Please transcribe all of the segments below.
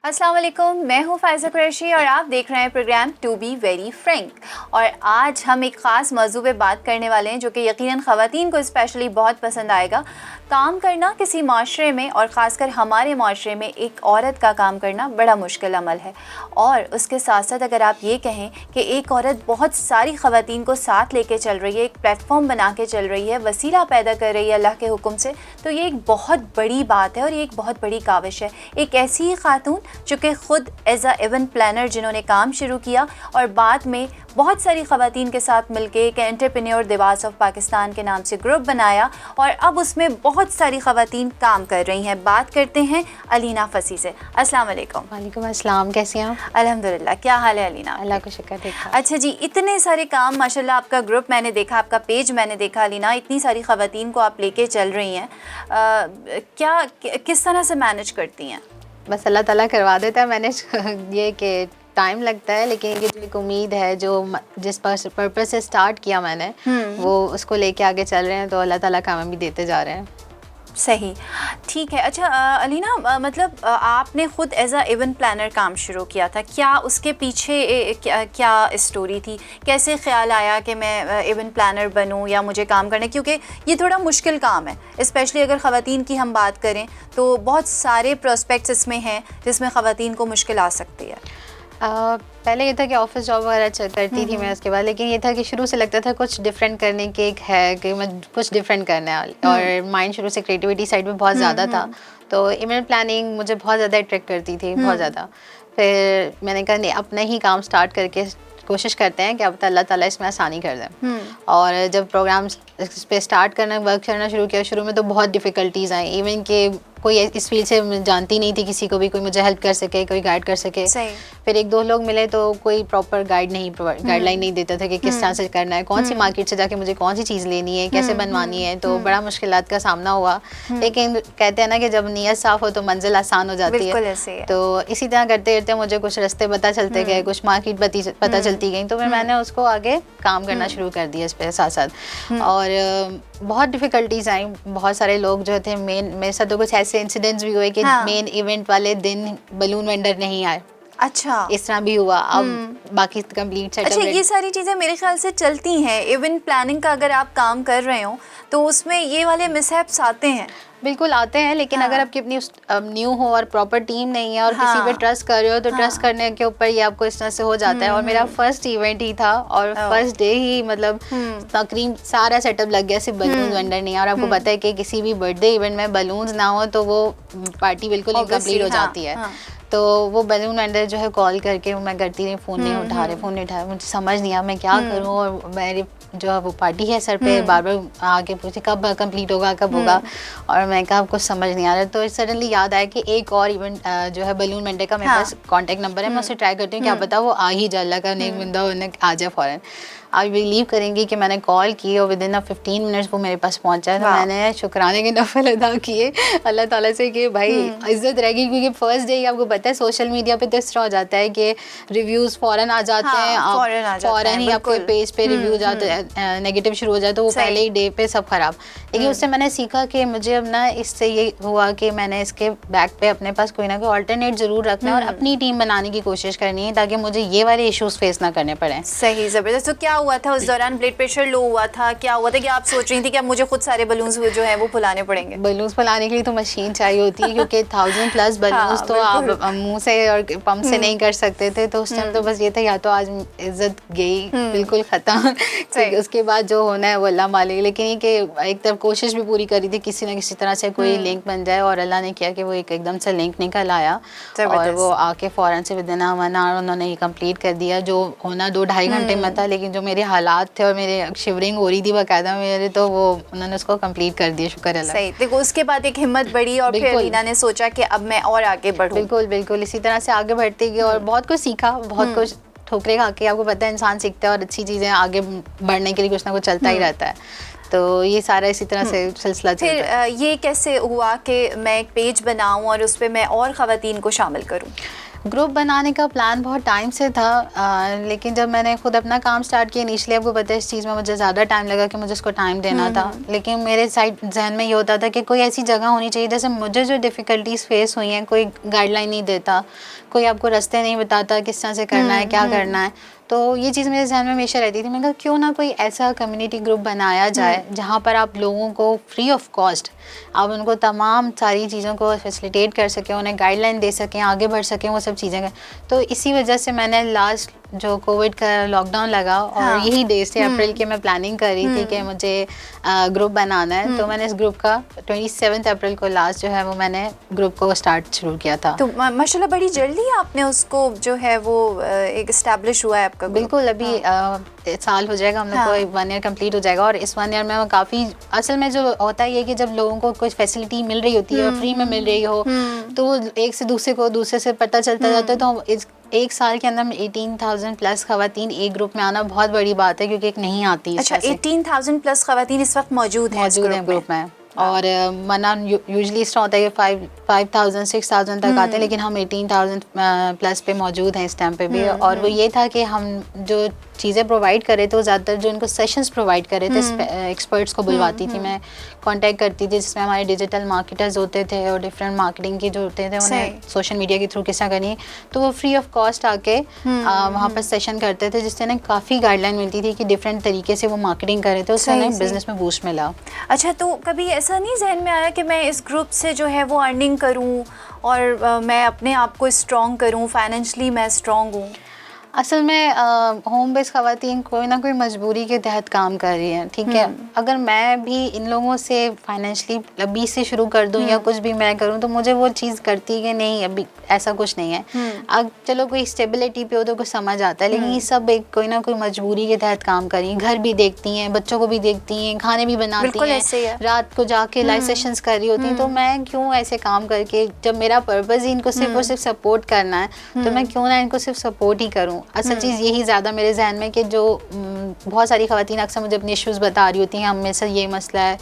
अस्सलाम वालेकुम, मैं हूँ फ़ाइज़ा कुरैशी और आप देख रहे हैं programme to be very frank. और आज हम एक ख़ास मौजू पे बात करने वाले हैं जो कि यकीनन ख़वातीन को स्पेशली बहुत पसंद आएगा। काम करना किसी माशरे में और ख़ासकर हमारे माशरे में एक औरत का काम करना बड़ा मुश्किल अमल है। और उसके साथ साथ अगर आप ये कहें कि एक औरत बहुत सारी ख़वातीन को साथ लेके चल रही है, एक प्लेटफॉर्म बना के चल रही है, वसीला पैदा कर रही है अल्लाह के हुक्म से, तो ये एक बहुत बड़ी बात है और ये एक बहुत बड़ी काविश है। एक ऐसी ही खातून जो कि ख़ुद एज अ इवेंट प्लानर जिन्होंने काम शुरू किया और बाद में बहुत सारी ख़वातीन के साथ मिलके एक एंटरप्रेन्योर दिवास ऑफ पाकिस्तान के नाम से ग्रुप बनाया और अब उसमें बहुत सारी ख़वातीन काम कर रही हैं। बात करते हैं अलीना फसी से। अस्सलाम वालेकुम। वालेकुम अस्सलाम, कैसे हैं आप? अल्हम्दुलिल्लाह, क्या हाल है अलीना? अल्लाह का शुक्र। देखा अच्छा जी, इतने सारे काम माशाल्लाह, आपका ग्रुप मैंने देखा, आपका पेज मैंने देखा अलीना, इतनी सारी ख़वातीन को आप लेके चल रही हैं, क्या किस तरह से मैनेज करती हैं? बस अल्लाह ताला करवा देता है मैनेज। ये कि टाइम लगता है, लेकिन ये जो एक उम्मीद है जो जिस पर्पस से स्टार्ट किया मैंने, वो उसको लेके आगे चल रहे हैं, तो अल्लाह ताला कामयाबी देते जा रहे हैं। सही, ठीक है। अच्छा अलीना, मतलब आपने ख़ुद एज अ इवेंट प्लानर काम शुरू किया था, क्या उसके पीछे क्या स्टोरी थी? कैसे ख्याल आया कि मैं इवेंट प्लानर बनूं या मुझे काम करना, क्योंकि ये थोड़ा मुश्किल काम है, स्पेशली अगर ख़वातीन की हम बात करें तो बहुत सारे प्रोस्पेक्ट्स इसमें हैं जिसमें ख़वातीन को मुश्किल आ सकती है। पहले ये था कि ऑफिस जॉब वगैरह करती थी मैं उसके बाद, लेकिन ये था कि शुरू से लगता था कुछ डिफरेंट करने के एक है कि मैं कुछ डिफरेंट करना है, और माइंड शुरू से क्रिएटिविटी साइड में बहुत ज़्यादा था, तो इवेंट प्लानिंग मुझे बहुत ज़्यादा अट्रैक्ट करती थी, बहुत ज़्यादा। फिर मैंने कहा नहीं, अपना ही काम स्टार्ट करके कोशिश करते हैं कि अब अल्लाह ताला इसमें आसानी कर दें। और जब प्रोग्राम्स पे स्टार्ट करना, वर्क करना शुरू किया, शुरू में तो बहुत डिफ़िकल्टीज़ आई, इवन कि कोई इस फील्ड से जानती नहीं थी किसी को भी, कोई मुझे हेल्प कर सके, कोई गाइड कर सके। फिर एक दो लोग मिले तो कोई प्रॉपर गाइडलाइन नहीं देता था कि किस तरह से करना है, कौन सी मार्केट से जाके मुझे कौन सी चीज़ लेनी है, कैसे बनवानी है, तो बड़ा मुश्किलात का सामना हुआ। लेकिन कहते हैं ना कि जब नीयत साफ़ हो तो मंजिल आसान हो जाती है। तो इसी तरह करते करते मुझे कुछ रास्ते पता चलते गए, कुछ मार्केट पता चलती गई, तो फिर मैंने उसको आगे काम करना शुरू कर दिया इस पर साथ साथ। और बहुत डिफ़िकल्टीज़ आई, बहुत सारे लोग जो थे, मेरे साथ तो कुछ ऐसे इंसिडेंट्स भी हुए कि मेन इवेंट वाले दिन बलून वेंडर नहीं आए। अच्छा, इस तरह भी हुआ। अब बाकी कंप्लीट सेटअप। अच्छा, ये सारी चीज़ें मेरे ख्याल से चलती हैं इवेंट प्लानिंग का, अगर आप काम कर रहे हो तो उसमें ये वाले मिसहैप्स आते हैं। बिल्कुल आते हैं, लेकिन अगर आपकी अपनी न्यू हो और प्रॉपर टीम नहीं है और किसी पे ट्रस्ट कर रहे हो, तो ट्रस्ट करने के ऊपर ये आपको इस तरह से हो जाता है। और मेरा फर्स्ट इवेंट ही था और फर्स्ट डे ही मतलब तकरीबन सारा सेटअप लग गया, सिर्फ बलून वेंडर नहीं है। और आपको पता है कि किसी भी बर्थडे इवेंट में बलून्स ना हो तो वो पार्टी बिल्कुल इनकम्प्लीट हो जाती है। तो वो बलून वेंडर जो है कॉल करके मैं करती रही, फ़ोन नहीं उठा रहे, मुझे समझ नहीं आया मैं क्या करूँ। और मेरी जो है वो पार्टी है सर पे, बार बार आके पूछे कब कंप्लीट होगा, कब होगा, और मैं कहा कुछ समझ नहीं आ रहा। तो सडनली याद आया कि एक और इवेंट जो है बलून वेंडर का मेरे पास कॉन्टैक्ट नंबर है, मैं उससे ट्राई करती हूँ, क्या पता वो आ ही जाए, अल्लाह का नेक बंदा उन्हें आ जाए फ़ौरन। आप बिलीव करेंगी कि मैंने कॉल की और विदिन 15 मिनट्स वो मेरे पास पहुंचा। तो मैंने शुक्राने के नफल अदा किए अल्लाह ताला से कि भाई इज्जत रहेगी, क्योंकि फर्स्ट डे ही आपको पता है सोशल मीडिया पे तो इस तरह हो जाता है कि रिव्यूज़ फ़ौरन आ जाते हैं, फ़ौरन ही आपके पेज पे रिव्यूज आते हैं, नेगेटिव शुरू हो जाए, तो वो पहले ही डे पे सब ख़राब। लेकिन उससे मैंने सीखा कि मुझे अब ना, इससे ये हुआ कि मैंने इसके बैक पे अपने पास कोई ना कोई ऑल्टरनेट ज़रूर रखना है और अपनी टीम बनाने की कोशिश करनी है, ताकि मुझे ये वाले इशूज़ फेस ना करने पड़े। सही, ज़बरदस्त। तो क्या हुआ था उस दौरान? ब्लड प्रेशर लो हुआ था? क्या हुआ था कि आप सोच रही थी कि अब मुझे खुद सारे बलून्स जो है वो फुलाने पड़ेंगे? बलून्स फुलाने के लिए तो मशीन चाहिए होती है, क्योंकि 1000+ बलून्स तो आप मुंह से और पंप से नहीं कर सकते थे। तो उस टाइम तो बस ये था, या तो आज इज्जत गई बिल्कुल ख़त्म, उसके बाद जो होना है वो अल्लाह मालिक। लेकिन ये कि एक तरफ कोशिश भी पूरी करी थी किसी न किसी तरह से कोई लिंक बन जाए, और अल्लाह ने किया कि वो एकदम से लिंक निकल आया और वो आके फ़ौरन से विदिन 1 आवर उन्होंने ये कंप्लीट कर दिया। जो होना 2-2.5 घंटे में था, लेकिन जो मेरे हालात थे और मेरे शिवरिंग हो रही थी बाकायदा मेरे, तो वो उन्होंने उसको कंप्लीट कर दिया, शुक्र अल्लाह। सही, देखो उसके बाद एक हिम्मत बढ़ी और फिर अलीना ने सोचा कि अब मैं और आगे बढ़ूं। बिल्कुल बिल्कुल, इसी तरह से आगे बढ़ती गई और बहुत कुछ सीखा, बहुत कुछ ठोकरे खा के, आपको पता है इंसान सीखता है और अच्छी चीज़ें आगे बढ़ने के लिए कुछ ना कुछ चलता ही रहता है। तो ये सारा इसी तरह से सिलसिला चलता है। फिर ये कैसे हुआ कि मैं एक पेज बनाऊं और उस पर मैं और ख़वातीन को शामिल करूं? ग्रुप बनाने का प्लान बहुत टाइम से था, लेकिन जब मैंने खुद अपना काम स्टार्ट किया इनिशियली, आपको पता है इस चीज़ में मुझे ज़्यादा टाइम लगा कि मुझे उसको टाइम देना था। लेकिन मेरे साइड जहन में ये होता था कि कोई ऐसी जगह होनी चाहिए, जैसे मुझे जो डिफ़िकल्टीज फेस हुई हैं, कोई गाइडलाइन नहीं देता, कोई आपको रास्ते नहीं बताता किस तरह से करना है, क्या करना है, तो ये चीज़ मेरे जहन में हमेशा रहती थी। मैंने कहा क्यों ना कोई ऐसा कम्युनिटी ग्रुप बनाया जाए जहाँ पर आप लोगों को फ्री ऑफ कॉस्ट आप उनको तमाम सारी चीज़ों को फैसिलिटेट कर सकें, उन्हें गाइडलाइन दे सकें, आगे बढ़ सकें, वो सब चीज़ें। तो इसी वजह से मैंने लास्ट जो कोविड का लॉकडाउन लगा और यही डेज थे अप्रैल के, मैं प्लानिंग कर रही थी कि मुझे ग्रुप बनाना है, तो मैंने इस ग्रुप का 27 अप्रैल को लास्ट जो है वो मैंने ग्रुप को स्टार्ट शुरू किया था। तो माशाल्लाह बड़ी जल्दी आपने उसको जो है वो एक एस्टैब्लिश हुआ है आपका। बिल्कुल, अभी साल हो जाएगा, हम लोग को 1 ईयर कंप्लीट हो जाएगा, और इस 1 ईयर में काफ़ी, असल में जो होता है ये कि जब लोगों को कुछ फैसिलिटी मिल रही होती है, फ्री में मिल रही हो, तो एक से दूसरे को दूसरे से पता चलता जाता है। तो इस 1 साल के अंदर 18,000 प्लस खवातीन एक ग्रुप में आना बहुत बड़ी बात है, क्योंकि एक नहीं आती। अच्छा, 18,000 प्लस खवातीन इस वक्त मौजूद हैं ग्रुप में। और मना यूजली इस तरह होता है कि 5,000 6,000 तक आते हैं, लेकिन हम 18,000 प्लस पे मौजूद हैं इस टाइम पे भी। और वो ये था कि हम जो चीज़ें प्रोवाइड कर रहे थे वो ज़्यादातर जो इनको सेशंस प्रोवाइड कर रहे थे, एक्सपर्ट्स को बुलवाती थी मैं, कांटेक्ट करती थी, जिसमें हमारे डिजिटल मार्केटर्स होते थे और डिफरेंट मार्केटिंग के जो होते थे उन्हें सोशल मीडिया के थ्रू किस्सा करनी, तो वो फ्री ऑफ कॉस्ट आके वहाँ पर सेशन करते थे, जिससे उन्हें काफ़ी गाइडलाइन मिलती थी कि डिफरेंट तरीके से वो मार्केटिंग कर रहे थे, उससे उन्हें बिजनेस में बूस्ट मिला। अच्छा, तो कभी ऐसा नहीं जहन में आया कि मैं इस ग्रुप से जो है वो अर्निंग करूँ और मैं अपने आप को स्ट्रॉन्ग करूँ, फाइनेंशियली मैं स्ट्रॉन्ग हूँ? असल में होम बेस्ड खवातीन कोई ना कोई मजबूरी के तहत काम कर रही हैं, ठीक है। अगर मैं भी इन लोगों से फाइनेंशियली अभी से शुरू कर दूं या कुछ भी मैं करूं, तो मुझे वो चीज़ करती कि नहीं अभी ऐसा कुछ नहीं है। अब चलो कोई स्टेबिलिटी पे हो तो कुछ समझ आता है, लेकिन ये सब एक कोई ना कोई मजबूरी के तहत काम कर रही हैं। घर भी देखती हैं, बच्चों को भी देखती हैं, खाने भी बनाती हैं, रात को जाके लाइव सेशंस कर रही होती हैं। तो मैं क्यों ऐसे काम करके, जब मेरा पर्पज़ ही इनको सिर्फ और सिर्फ सपोर्ट करना है, तो मैं क्यों ना इनको सिर्फ सपोर्ट ही करूँ। असल चीज़ यही ज़्यादा मेरे जहन में कि जो बहुत सारी खवातीन अक्सर मुझे अपने इश्यूज़ बता रही होती हैं, हम में से ये मसला है।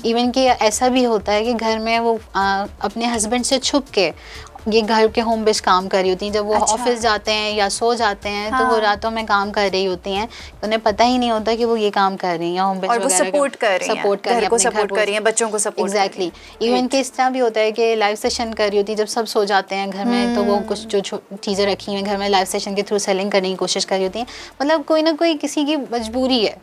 इवन कि ऐसा भी होता है कि घर में वो अपने हस्बैंड से छुप के ये घर के होम बेस्ड काम कर रही होती हैं। जब वो ऑफिस जाते हैं या सो जाते हैं तो वो रातों में काम कर रही होती हैं, तो उन्हें पता ही नहीं होता कि वो ये काम कर रही हैं, होम बेस्ड, और वो सपोर्ट कर रही हैं, बच्चों को सपोर्ट। एग्जैक्टली। इवन कि इस तरह भी होता है कि लाइव सेशन कर रही होती है, जब सब सो जाते हैं घर में, तो वो कुछ जो चीज़ें रखी हैं घर में लाइव सेशन के थ्रू सेलिंग करने की कोशिश कर रही होती हैं। मतलब कोई ना कोई किसी की मजबूरी है,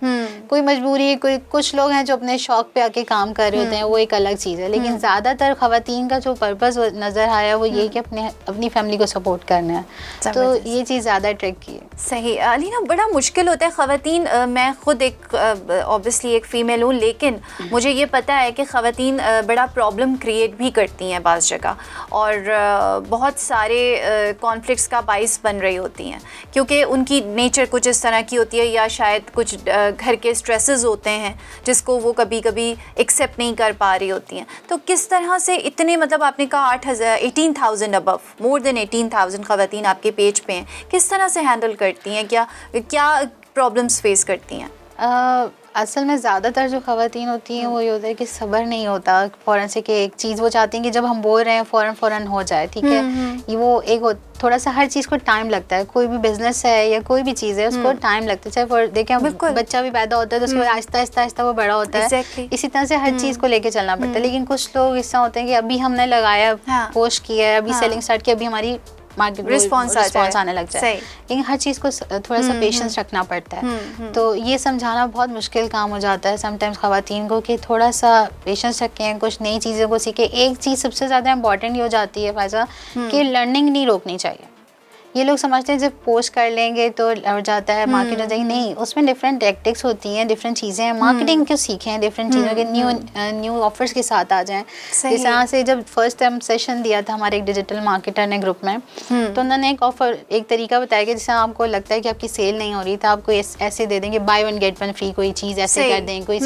कोई मजबूरी है, कोई कुछ लोग हैं जो अपने शौक पे आके काम कर रहे होते हैं, वो एक अलग चीज़ है। लेकिन ज़्यादातर खवातीन का जो पर्पज़ नज़र आया वो ये कि अपनी फैमिली को सपोर्ट करना है, तो ये चीज़ ज़्यादा अट्रैक्ट की है। सही अलीना, बड़ा मुश्किल होता है खवातीन। मैं खुद एक ऑब्वियसली एक फ़ीमेल हूँ, लेकिन मुझे ये पता है कि खवातीन बड़ा प्रॉब्लम क्रिएट भी करती हैं बाज़ जगह, और बहुत सारे कॉन्फ्लिक्ट्स का बाइस बन रही होती हैं, क्योंकि उनकी नेचर कुछ इस तरह की होती है, या शायद कुछ घर के स्ट्रेसेस होते हैं जिसको वो कभी कभी एक्सेप्ट नहीं कर पा रही होती हैं। तो किस तरह से इतने, मतलब आपने कहा 18,000 अबव, मोर देन 18,000 खवातीन आपके पेज पे हैं, किस तरह से हैंडल करती हैं, क्या प्रॉब्लम्स फेस करती हैं? असल में ज़्यादातर जो खवातीन होती हैं वो ये होता है कि सब्र नहीं होता फ़ौरन से, कि एक चीज़ वो चाहती हैं कि जब हम बोल रहे हैं फ़ौरन हो जाए, ठीक है। ये वो एक थोड़ा सा हर चीज़ को टाइम लगता है, कोई भी बिजनेस है या कोई भी चीज़ है उसको टाइम लगता है। चाहे देखें बच्चा भी पैदा होता है तो उसको आहिस्ता आहिस्ता वो बड़ा होता है, इसी तरह से हर चीज़ को लेके चलना पड़ता है। लेकिन कुछ लोग इस तरह होते हैं कि अभी हमने लगाया, पोस्ट किया है, अभी सेलिंग स्टार्ट की, अभी हमारी मार्केट रिस्पॉन्स आने लग जाए, लेकिन हर चीज़ को थोड़ा सा पेशेंस रखना पड़ता है। तो ये समझाना बहुत मुश्किल काम हो जाता है समटाइम्स खवातीन को कि थोड़ा सा पेशेंस रखें, कुछ नई चीज़ों को सीखें। एक चीज़ सबसे ज़्यादा इंपॉर्टेंट हो जाती है फायजा, कि लर्निंग नहीं रोकनी चाहिए। ये लोग समझते हैं जब पोस्ट कर लेंगे तो लड़ जाता है, मार्केट हो जाएगी, नहीं, उसमें डिफरेंट टैक्टिक्स होती हैं, डिफरेंट चीज़ें हैं। मार्केटिंग क्यों सीखें, डिफरेंट चीज़ों के न्यू ऑफर्स के साथ आ जाएं। इस तरह से जब फर्स्ट टाइम सेशन दिया था हमारे एक डिजिटल मार्केटर ने ग्रुप में, तो उन्होंने एक ऑफर, एक तरीका बताया कि जैसे आपको लगता है कि आपकी सेल नहीं हो रही था, आपको ऐसे दे देंगे, by one get one free, कोई चीज़ ऐसे कर दें, कोई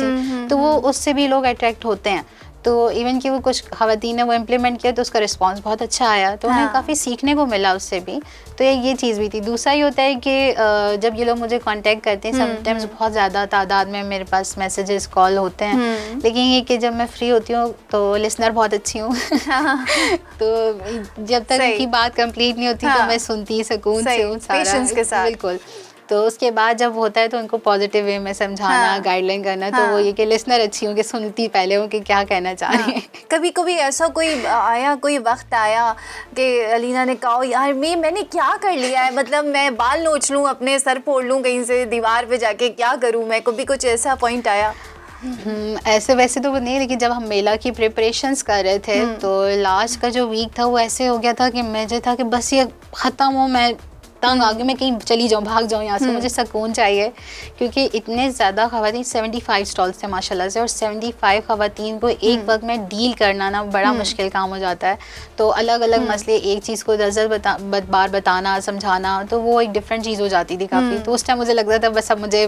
तो वो उससे भी लोग अट्रैक्ट होते हैं। तो इवन कि वो कुछ ख़वातीन ने वो इम्प्लीमेंट किया तो उसका रिस्पांस बहुत अच्छा आया, तो उन्हें काफ़ी सीखने को मिला उससे भी। तो ये चीज़ भी थी। दूसरा ये होता है कि जब ये लोग मुझे कांटेक्ट करते हैं समटाइम्स बहुत ज़्यादा तादाद में मेरे पास मैसेजेस कॉल होते हैं, लेकिन ये कि जब मैं फ्री होती हूँ तो लिसनर बहुत अच्छी हूँ तो जब तक उनकी बात कंप्लीट नहीं होती तो मैं सुनती सुकून से हूँ सारा, बिल्कुल। तो उसके बाद जब होता है तो उनको पॉजिटिव वे में समझाना, गाइडलाइन करना, तो वो ये कि लिसनर अच्छी हूँ कि सुनती पहले हूँ कि क्या कहना चाह रही है। कभी कभी ऐसा कोई वक्त आया कि अलीना ने कहा यार मैंने क्या कर लिया है, मतलब मैं बाल नोच लूँ, अपने सर फोड़ लूँ कहीं से दीवार पे जाके, क्या करूँ मैं? कभी कुछ ऐसा पॉइंट आया? ऐसे वैसे तो नहीं, लेकिन जब हम मेला की प्रिपरेशंस कर रहे थे तो लास्ट का जो वीक था वो ऐसे हो गया था कि मुझे था कि बस ये ख़त्म हो, मैं तंग आ गई, मैं कहीं चली जाऊँ, भाग जाऊँ यहाँ से, मुझे सुकून चाहिए। क्योंकि इतने ज़्यादा ख़वातीन, 75 स्टॉल्स थे माशाल्लाह से, और 75 ख़वातीन को एक वक्त में डील करना ना बड़ा मुश्किल काम हो जाता है। तो अलग अलग मसले, एक चीज़ को 10 बार बताना, समझाना, तो वो एक डिफरेंट चीज़ हो जाती थी काफ़ी। तो उस टाइम मुझे लगता था बस अब मुझे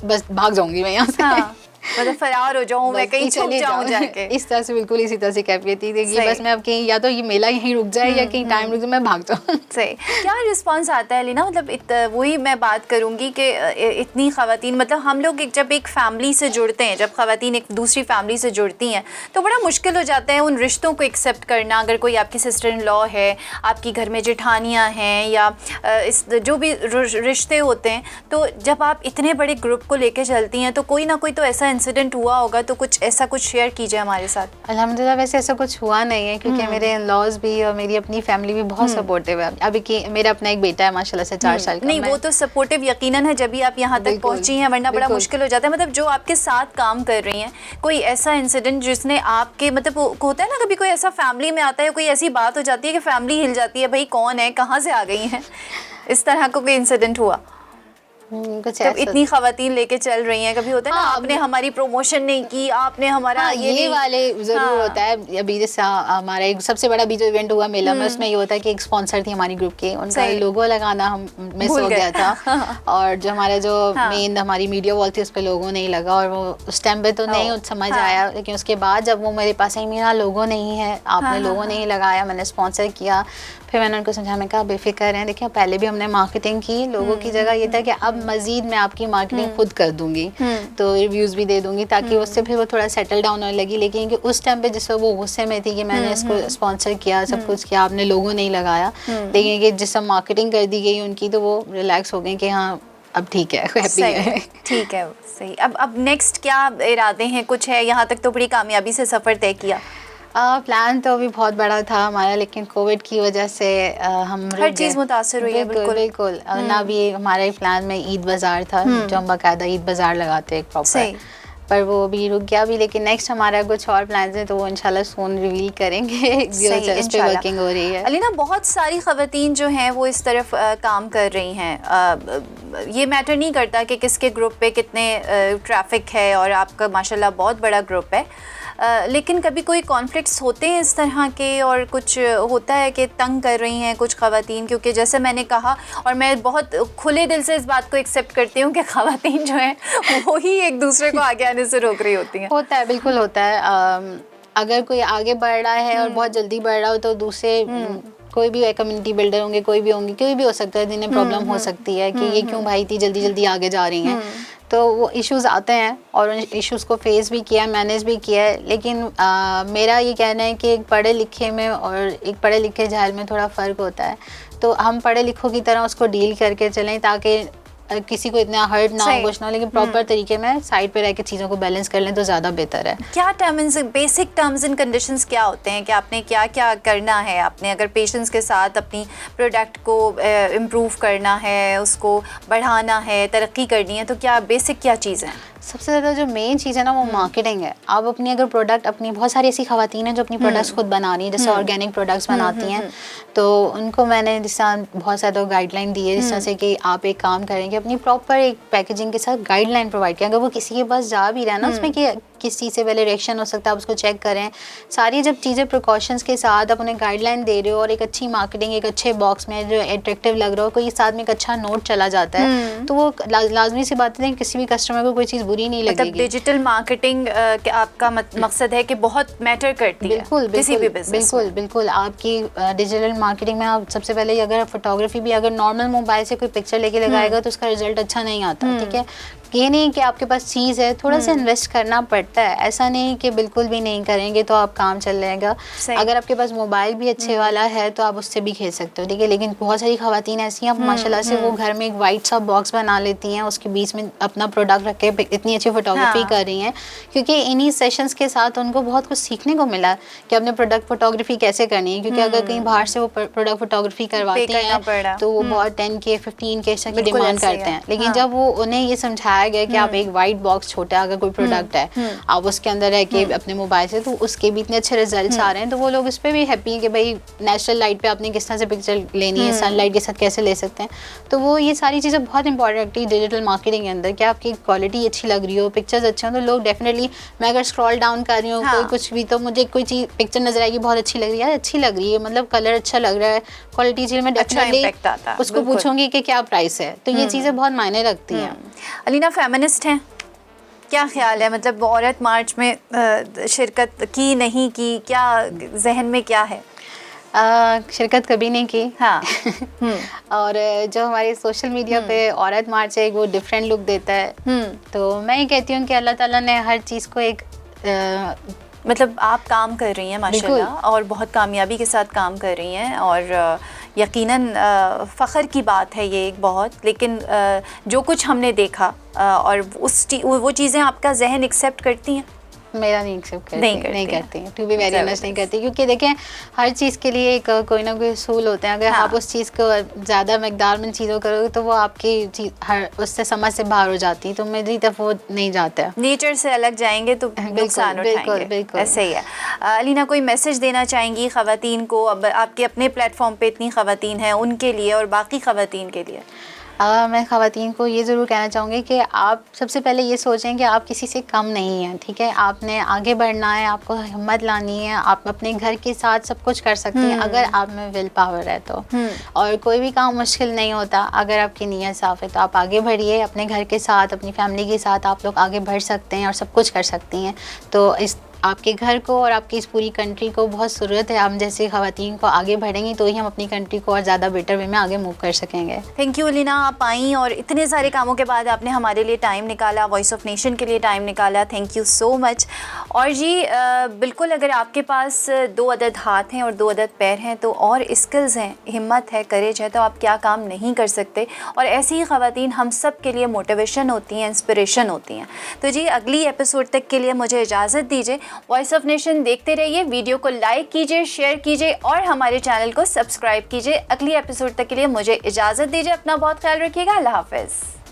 बस भाग जाऊँगी मैं यहाँ से, मतलब फरार हो जाऊँ, मैं कहीं छुप जाऊँ जाके। इस तरह से, बिल्कुल इसी तरह से कैफियत थी कि बस मैं अब कहीं, या तो ये मेला यहीं रुक जाए या कहीं टाइम रुक जाए, मैं भाग जाऊँ। सही। क्या रिस्पांस आता है लीना? मतलब वही मैं बात करूँगी कि इतनी ख़वातीन, मतलब हम लोग जब एक फैमिली से जुड़ते हैं, जब ख़वातीन एक दूसरी फैमिली से जुड़ती हैं तो बड़ा मुश्किल हो जाता है उन रिश्तों को एक्सेप्ट करना। अगर कोई आपकी सिस्टर इन लॉ है, आपकी घर में जेठानियाँ हैं, या इस जो भी रिश्ते होते हैं, तो जब आप इतने बड़े ग्रुप को लेकर चलती हैं तो कोई ना कोई तो ऐसा इंसिडेंट हुआ होगा, तो कुछ शेयर कीजिए हमारे साथ। अल्हम्दुलिल्लाह वैसे ऐसा कुछ हुआ नहीं है, क्योंकि मेरे इन-लॉज भी और मेरी अपनी फैमिली भी बहुत सपोर्टिव है। अभी कि मेरा अपना एक बेटा है माशाल्लाह से 4 साल का। नहीं, वो तो सपोर्टिव यकीनन है जब भी आप यहाँ तक पहुँची हैं, वरना बड़ा मुश्किल हो जाता है। मतलब जो आपके साथ काम कर रही हैं, कोई ऐसा इंसिडेंट जिसने आपके, मतलब होता है ना कभी कोई ऐसा फैमिली में आता है, कोई ऐसी बात हो जाती है कि फैमिली हिल जाती है, भाई कौन है, कहाँ से आ गई हैं, इस तरह का कोई इंसिडेंट हुआ? कुछ जब इतनी ख़वातीन लेके चल रही हैं, कभी होता है ना आपने हमारी प्रमोशन नहीं की, आपने हमारा ये वाले ज़रूर होता है। अभी जैसे हमारा एक सबसे बड़ा भी जो इवेंट हुआ मेला में, उसमें ये होता है कि एक स्पॉन्सर थी हमारी ग्रुप के, उनका लोगो लगाना हम मिस हो गया था और जो हमारा जो मेन हमारी मीडिया वॉल थी उस पर लोगो नहीं लगा, और वो उस टाइम पे तो नहीं समझ आया। लेकिन उसके बाद जब वो मेरे पास आई, मेरा लोगो नहीं है, आपने लोगो नहीं लगाया, मैंने स्पॉन्सर किया, फिर मैंने उनको समझाया, मैं कहा बेफिक्र हैं, देखिए पहले भी हमने मार्केटिंग की, लोगों की जगह ये था कि अब मजीद मैं आपकी मार्केटिंग खुद कर दूंगी, तो रिव्यूज़ भी दे दूंगी, ताकि उससे फिर वो थोड़ा सेटल डाउन होने लगी। लेकिन कि उस टाइम पे जिस वो गुस्से में थी कि मैंने इसको स्पॉन्सर किया, सब कुछ किया, आपने लोगो नहीं लगाया, लेकिन कि जिस मार्केटिंग कर दी गई उनकी, तो वो रिलैक्स हो गई कि हाँ अब ठीक है, हैप्पी है। ठीक है, सही। अब नेक्स्ट क्या इरादे हैं? कुछ है? यहाँ तक तो बड़ी कामयाबी से सफ़र तय किया। प्लान तो अभी बहुत बड़ा था हमारा, लेकिन कोविड की वजह से हम हर चीज़ मुतासर हुई है। बिल्कुल। ना भी हमारे प्लान में ईद बाज़ार था, जो हम बाकायदा ईद बाज़ार लगाते हैं एक प्रॉपर, पर वो भी रुक गया अभी। लेकिन नेक्स्ट हमारा कुछ और प्लान्स हैं, तो वो इंशाल्लाह सून रिवील करेंगे। इस पे वर्किंग हो रही है। अलीना, बहुत सारी ख़वातीन जो हैं वो इस तरफ काम कर रही हैं। ये मैटर नहीं करता कि किसके ग्रुप पे कितने ट्रैफिक है, और आपका माशाल्लाह बहुत बड़ा ग्रुप है, लेकिन कभी कोई कॉन्फ्लिक्ट्स होते हैं इस तरह के, और कुछ होता है कि तंग कर रही हैं कुछ ख़वातीन? क्योंकि जैसे मैंने कहा, और मैं बहुत खुले दिल से इस बात को एक्सेप्ट करती हूँ कि ख़वातीन जो हैं वो ही एक दूसरे को आगे आने से रोक रही होती हैं। होता है, बिल्कुल होता है। अगर कोई आगे बढ़ रहा है और बहुत जल्दी बढ़ रहा हो, तो दूसरे कोई भी कम्युनिटी बिल्डर होंगे, कोई भी हो सकता है जिन्हें प्रॉब्लम हो सकती है कि ये क्यों भाई इतनी जल्दी जल्दी आगे जा रही हैं। तो वो इश्यूज़ आते हैं, और उन इश्यूज़ को फेस भी किया, मैनेज भी किया है। लेकिन मेरा ये कहना है कि एक पढ़े लिखे में और एक पढ़े लिखे जाहिल में थोड़ा फ़र्क होता है। तो हम पढ़े लिखों की तरह उसको डील करके चलें, ताकि किसी को इतना हर्ट ना हो, कुछ ना हो, लेकिन प्रॉपर तरीके में साइड पे रह के चीज़ों को बैलेंस कर लें तो ज़्यादा बेहतर है। क्या बेसिक टर्म्स एंड कंडीशंस क्या होते हैं कि आपने क्या क्या करना है? आपने अगर पेशेंस के साथ अपनी प्रोडक्ट को इम्प्रूव करना है, उसको बढ़ाना है, तरक्की करनी है, तो क्या बेसिक क्या चीज़ है? सबसे ज़्यादा जो मेन चीज़ है ना, वो मार्केटिंग है। आप अपनी अगर प्रोडक्ट, अपनी बहुत सारी ऐसी ख़वातीन हैं जो अपनी प्रोडक्ट्स खुद बना रही हैं, जैसे ऑर्गेनिक प्रोडक्ट्स बनाती हैं, तो उनको मैंने जिस तरह बहुत ज़्यादा गाइडलाइन दी है, जिस तरह से कि आप एक काम करेंगे, अपनी प्रॉपर एक पैकेजिंग के साथ गाइडलाइन प्रोवाइड करें। अगर वो किसी के पास जा भी रहा है ना, उसमें कि किस चीज़ से पहले रिएक्शन हो सकता है, आप उसको चेक करें। सारी जब चीज़ें प्रिकॉशंस के साथ आप उन्हें गाइडलाइन दे रहे हो, और एक अच्छी मार्केटिंग, एक अच्छे बॉक्स में जो अट्रैक्टिव लग रहा हो, कोई साथ में एक अच्छा नोट चला जाता है, तो वो लाजमी सी बात है कि किसी भी कस्टमर को कोई चीज़ बुरी नहीं मतलब लगेगी। डिजिटल मार्केटिंग आपका मकसद है कि बहुत मैटर करती है किसी भी बिजनेस बिल्कुल बिल्कुल। आपकी डिजिटल मार्केटिंग में आप सबसे पहले अगर फोटोग्राफी भी अगर नॉर्मल मोबाइल से कोई पिक्चर लेके लगाएगा तो उसका रिजल्ट अच्छा नहीं आता, ठीक है। ये नहीं कि आपके पास चीज़ है, थोड़ा सा इन्वेस्ट करना पड़ता है, ऐसा नहीं कि बिल्कुल भी नहीं करेंगे तो आप काम चल जाएगा। अगर आपके पास मोबाइल भी अच्छे वाला है तो आप उससे भी खींच सकते हो, ठीक है। लेकिन बहुत सारी खवातीन ऐसी हैं माशाल्लाह से वो घर में एक वाइट सा बॉक्स बना लेती हैं, उसके बीच में अपना प्रोडक्ट रख के इतनी अच्छी फोटोग्राफी कर रही हैं, क्योंकि इन्हीं सेशंस के साथ उनको बहुत कुछ सीखने को मिला कि अपने प्रोडक्ट फोटोग्राफी कैसे करनी है। क्योंकि अगर कहीं बाहर से वो प्रोडक्ट फोटोग्राफी करवाते हैं तो वो बहुत 10K 15K की डिमांड करते हैं। लेकिन जब वो उन्हें ये समझाया गया कि आप एक वाइट बॉक्स छोटा अगर कोई प्रोडक्ट है आप उसके अंदर रह के अपने मोबाइल से, तो उसके भी इतने अच्छे रिजल्ट्स आ रहे हैं, तो वो लोग इस पे भी हैप्पी हैं कि भाई नेचुरल लाइट पे आपने किस तरह से पिक्चर लेनी है, सनलाइट के साथ कैसे ले सकते हैं। तो वो ये सारी चीज़ें बहुत इंपॉर्टेंट रखती है डिजिटल मार्केटिंग के अंदर कि आपकी क्वालिटी अच्छी लग रही हो, पिक्चर्स अच्छे हो, तो लोग डेफिनेटली, मैं अगर स्क्रॉल डाउन कर रही हूँ कोई कुछ भी, तो मुझे कोई चीज़ पिक्चर नजर आएगी बहुत अच्छी लग रही है, यार अच्छी लग रही है, मतलब कलर अच्छा लग रहा है, क्वालिटी चीज़ में डेफिनेटली उसको पूछूंगी कि क्या प्राइस है। तो ये चीज़ें बहुत मायने रखती हैं। अलीना फेमिनिस्ट हैं, क्या ख्याल है, मतलब औरत मार्च में शिरकत की नहीं की, क्या जहन में क्या है? शिरकत कभी नहीं की। हाँ। और जो हमारे सोशल मीडिया पे औरत मार्च है वो डिफरेंट लुक देता है। तो मैं ये कहती हूँ कि अल्लाह ताला ने हर चीज़ को एक मतलब आप काम कर रही हैं माशाल्लाह और बहुत कामयाबी के साथ काम कर रही हैं, और यकीनन फ़ख्र की बात है ये एक बहुत। लेकिन जो कुछ हमने देखा और वो चीज़ें आपका जहन एक्सेप्ट करती हैं? मेरा नहीं एक्सेप्ट करती, नहीं करती, टू बी वेरी ऑनेस्ट नहीं करती। क्योंकि देखें हर चीज़ के लिए एक कोई ना कोई असूल होते हैं। अगर आप उस चीज़ को ज़्यादा मकदार में चीज़ों करोगे तो वो आपकी हर उससे समझ से बाहर हो जाती है, तो मेरी तरफ वो नहीं जाता। नेचर से अलग जाएंगे तो नुकसान उठाएंगे। बिल्कुल ऐसे ही है। अलीना, कोई मैसेज देना चाहेंगी ख़वातीन को? अब आपके अपने प्लेटफॉर्म पे इतनी ख़वातीन हैं, उनके लिए और बाकी ख़वातीन के लिए? मैं ख़वातीन को ये ज़रूर कहना चाहूँगी कि आप सबसे पहले ये सोचें कि आप किसी से कम नहीं हैं, ठीक है। आपने आगे बढ़ना है, आपको हिम्मत लानी है, आप अपने घर के साथ सब कुछ कर सकती हैं अगर आप में विल पावर है तो। और कोई भी काम मुश्किल नहीं होता अगर आपकी नीयत साफ़ है, तो आप आगे बढ़िए अपने घर के साथ, अपनी फैमिली के साथ आप लोग आगे बढ़ सकते हैं और सब कुछ कर सकती हैं। तो इस आपके घर को और आपकी इस पूरी कंट्री को बहुत ज़रूरत है, हम जैसे ख़वातीन को आगे बढ़ेंगी तो ही हम अपनी कंट्री को और ज़्यादा बेटर वे में आगे मूव कर सकेंगे। थैंक यू अलीना, आप आई और इतने सारे कामों के बाद आपने हमारे लिए टाइम निकाला, वॉइस ऑफ नेशन के लिए टाइम निकाला, थैंक यू सो मच। और जी बिल्कुल, अगर आपके पास 2 अदद हाथ हैं और 2 अदद पैर हैं तो और स्किल्स हैं, हिम्मत है, करेज है, तो आप क्या काम नहीं कर सकते। और ऐसी ही ख़वातीन हम सब के लिए मोटिवेशन होती हैं, इंस्पिरेशन होती हैं। तो जी अगली एपिसोड तक के लिए मुझे इजाज़त दीजिए। वॉइस ऑफ नेशन देखते रहिए, वीडियो को लाइक कीजिए, शेयर कीजिए और हमारे चैनल को सब्सक्राइब कीजिए। अगली एपिसोड तक के लिए मुझे इजाज़त दीजिए, अपना बहुत ख्याल रखिएगा, अल्लाह हाफ़िज़।